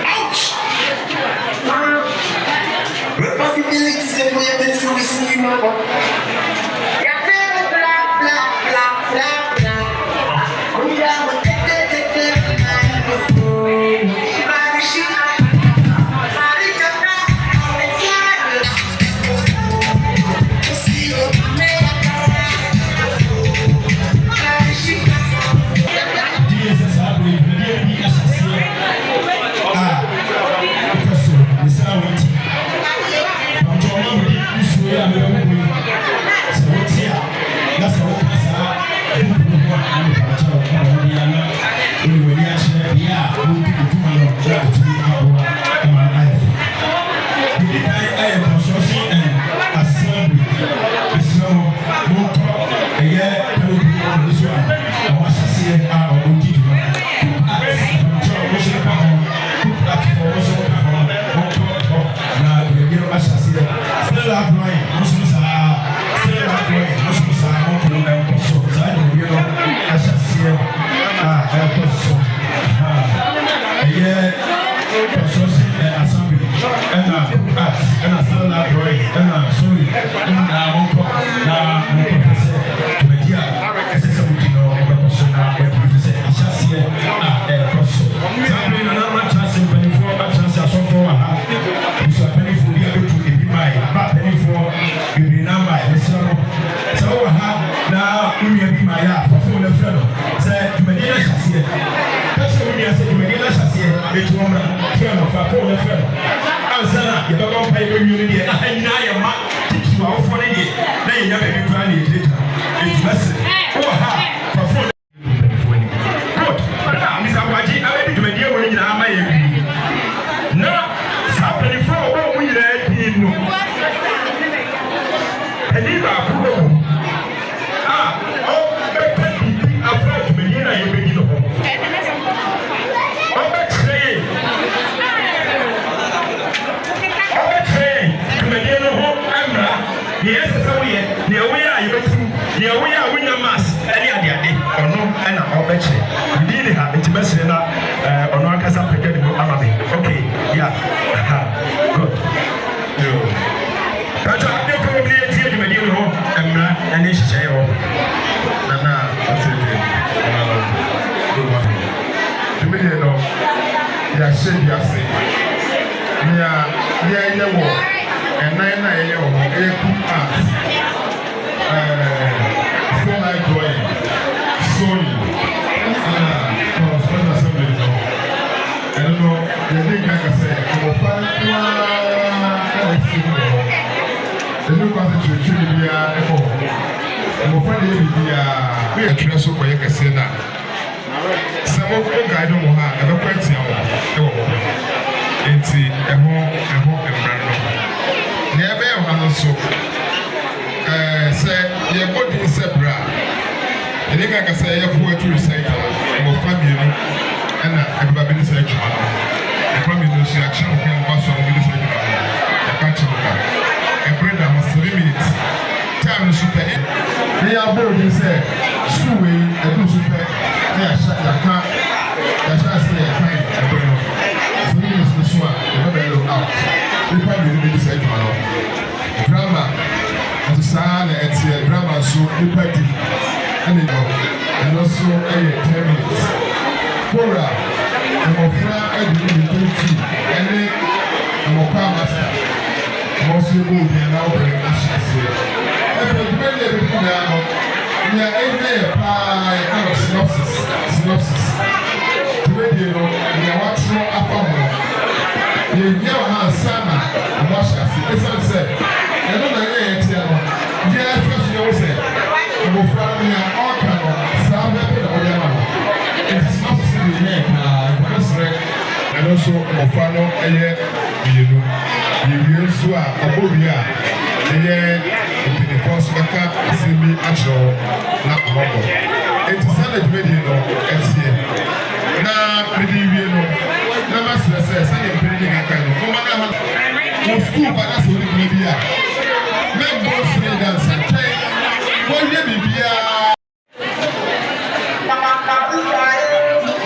Ouch! Responsibility say we have to receive my blah blah blah blah blah. We are with the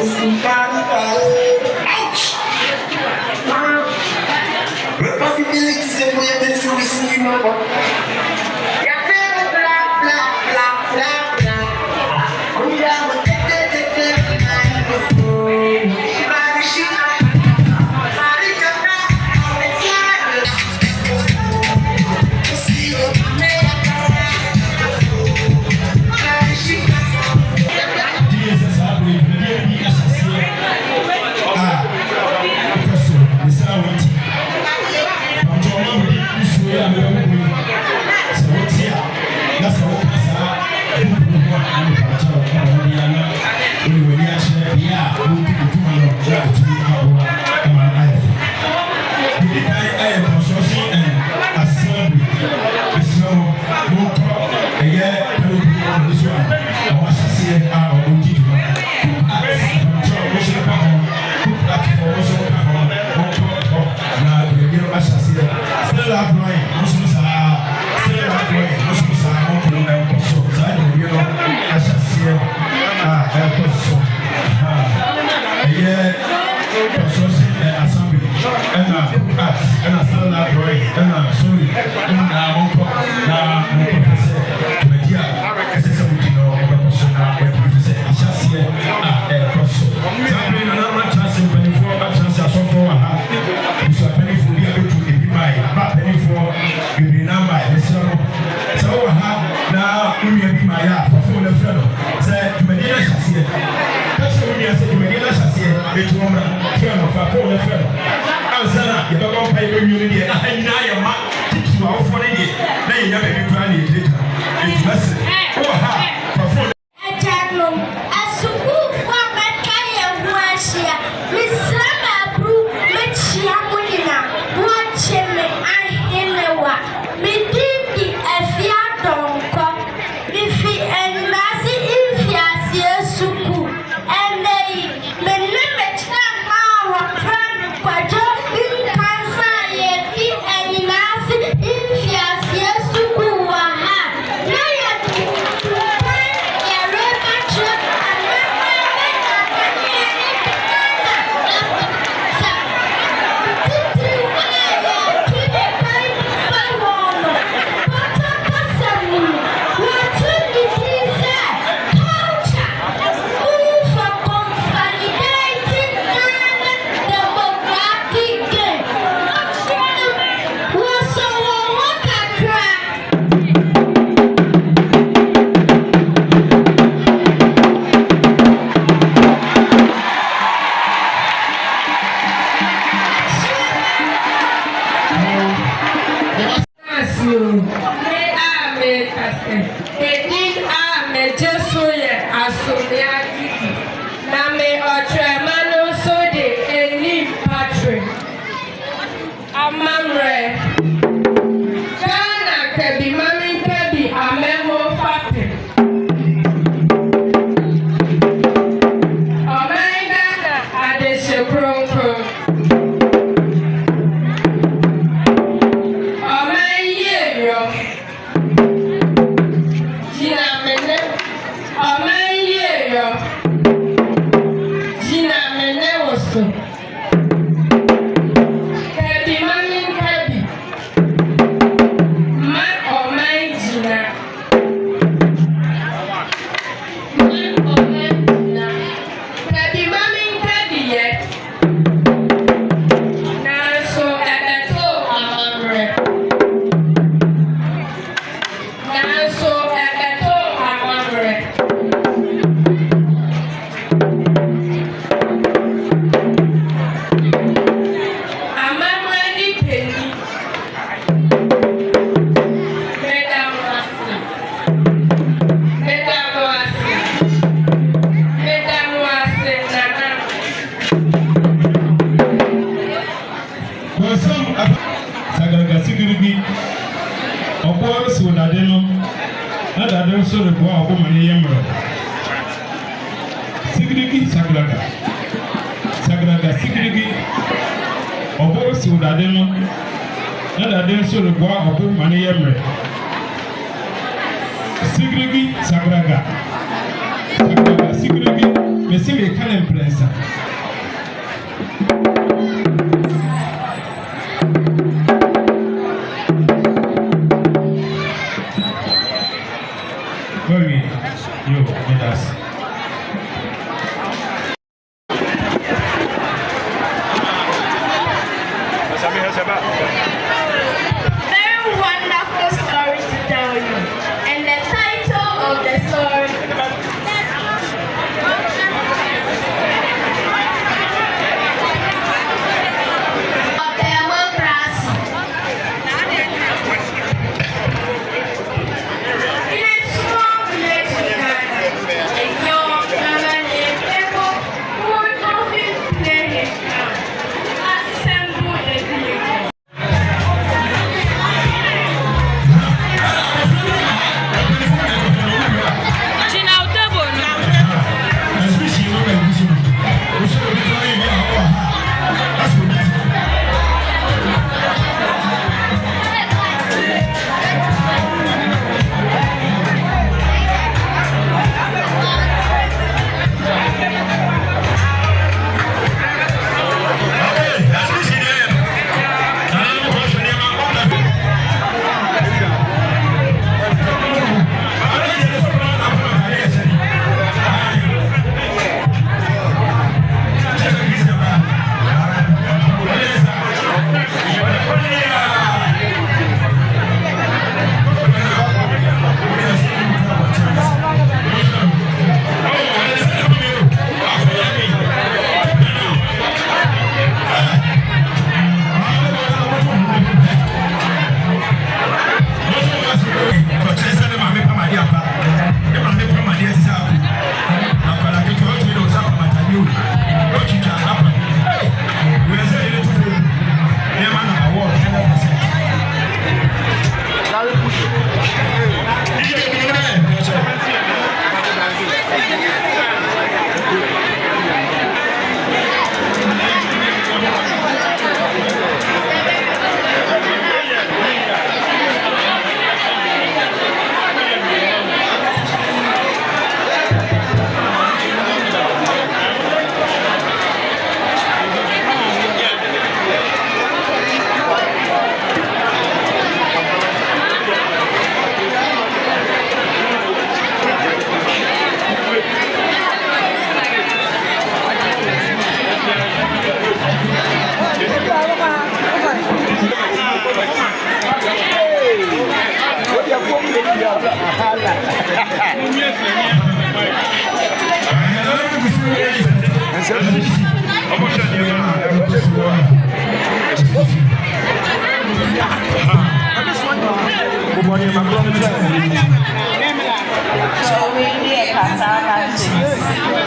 It's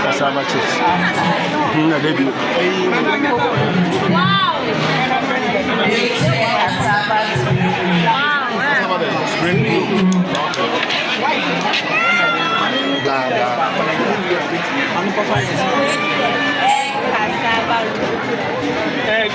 Cassava chips. Wow. Spring. Blah blah. Egg.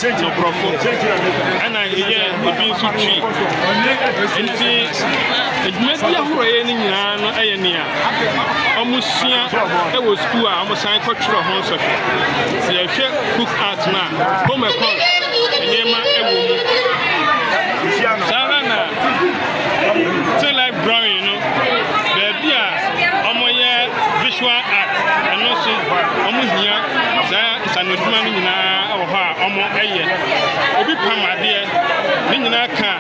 No problem. And I hear the beans to tree. And see, it must be a rainy land, almost here. There was school, almost I got to a house of it. See, I shall cook art now. Home at home. And Yama Savannah. Still like drawing, you know. The idea, visual art. And also, almost here, it's an old man in Omo Aye, Obi Pamadia, Ninaka,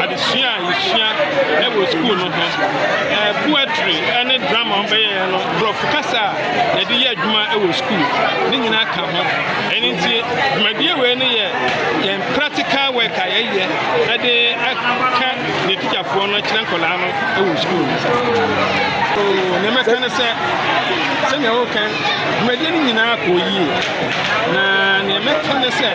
Adisia, Evo School, poetry, and a drama on Bayano, Professor, the dear Juma Evo School, Ninaka, and in my dear way, and practical work I can't the teacher for Nacolano Evo School. So, never can say, send your can, Medini in our na ne mekane se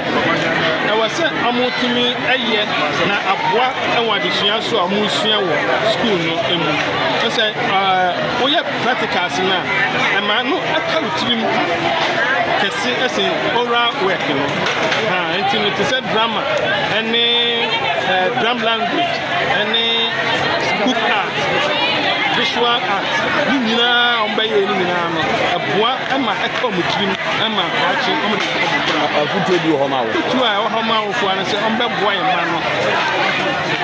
na wase amotumi eye na aboa enwa de sua so amusua wo school no emu se wo ye practicals na e ma no aka utirim kesi ese oral work no ha enti to say drama any drum language any book art visual art nina ombaye nina no aboa ema aka omutirim ema achi afutu bi ho ma wo tu a ho ma wo fu an se ombe boa ye ma no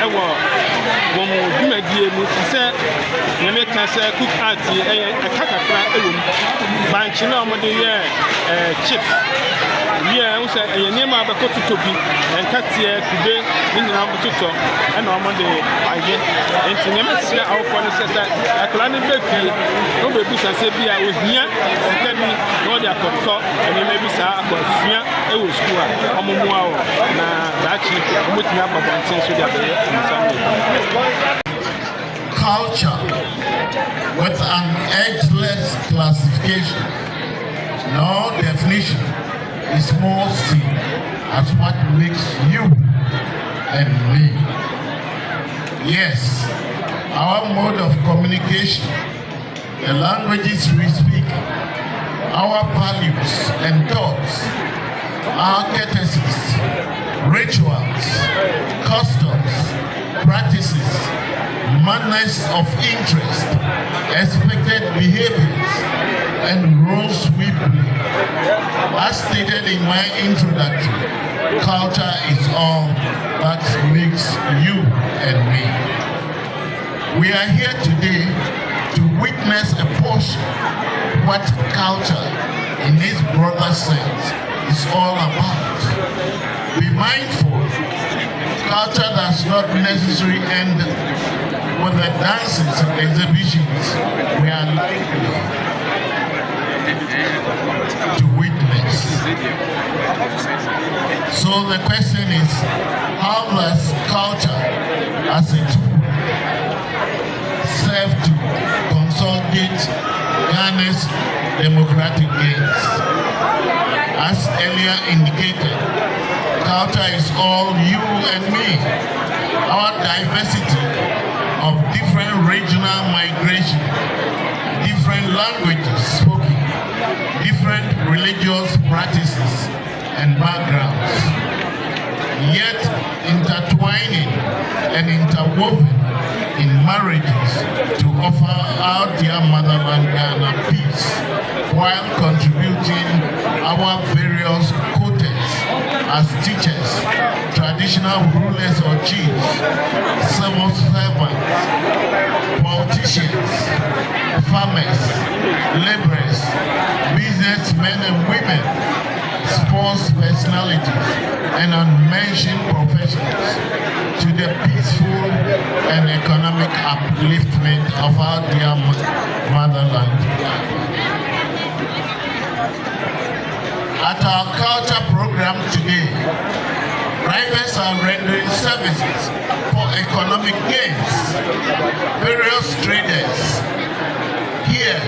ewo wo mo dumadie mu se nyame ka se cook art e akakakra ewo banch na omode ye chip yeah we say ye nema abekototo bi enkatie kube ni nyina bototo ena omode aye enti nyame se awofo ne se akla ne befie no be bi se bia ohia sika bi no de akotto ene me bi sa akosua ewo school a omomu awo na dachi omotina babontin so dia be culture with an edgeless classification. No definition is more seen as what makes you and me. Yes, our mode of communication, the languages we speak, our values and thoughts, our courtesies, rituals, customs, practices, manners of interest, expected behaviors, and role sweeply. As stated in my introduction, culture is all that makes you and me. We are here today to witness a portion what culture in its broader sense is all about. Be mindful, culture does not necessarily end with the dances and exhibitions we are likely to witness. So the question is, how does culture as a tool serve to consolidate Ghana's democratic gains? As earlier indicated, culture is all you and me. Our diversity of different regional migration, different languages spoken, different religious practices and backgrounds, yet intertwining and interwoven in marriages to offer our dear motherland Ghana peace, while contributing our various quotas as teachers, traditional rulers or chiefs, civil servants, politicians, farmers, laborers, businessmen and women, sports personalities, and unmentioned professionals, to the peaceful and economic upliftment of our dear motherland. At our culture program today, drivers are rendering services for economic gains. Various traders here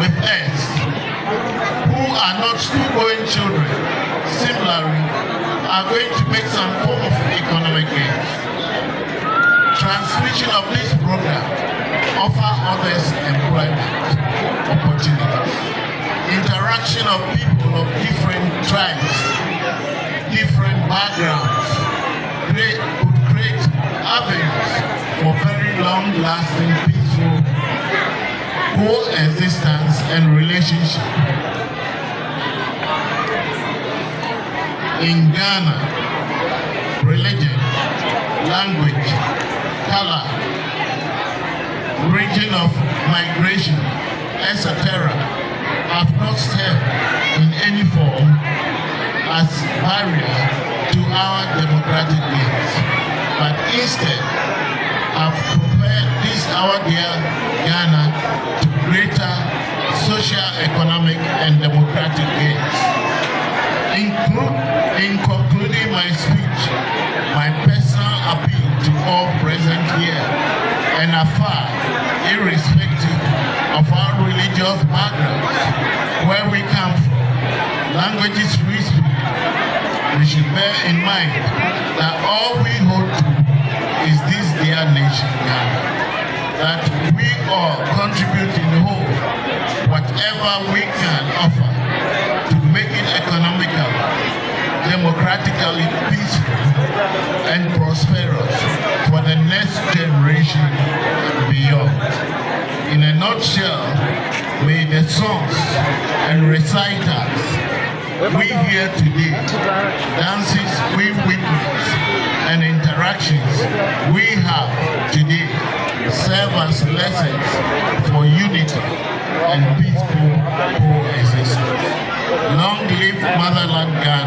with us who are not school-going children, similarly, are going to make some form of economic gains. Transmission of this program offer others employment opportunities. Interaction of people of different tribes, different backgrounds, could create avenues for very long-lasting, peaceful coexistence and relationship. In Ghana, religion, language, color, region of migration, etc. have not served in any form as barrier to our democratic gains, but instead have propelled this our dear Ghana to greater social, economic, and democratic gains. In concluding my speech, my personal appeal to all present here and afar, irrespective of our religious backgrounds, where we come from, languages we speak, we should bear in mind that all we hold to is this dear nation, Ghana, that we all contribute in whole whatever we can offer to make it economically, democratically peaceful and prosperous for the next generation and beyond. In a nutshell, may the songs and recitals we hear today, dances we witness, and interactions we have today serve as lessons for unity and peaceful coexistence. Long live Motherland Ghana.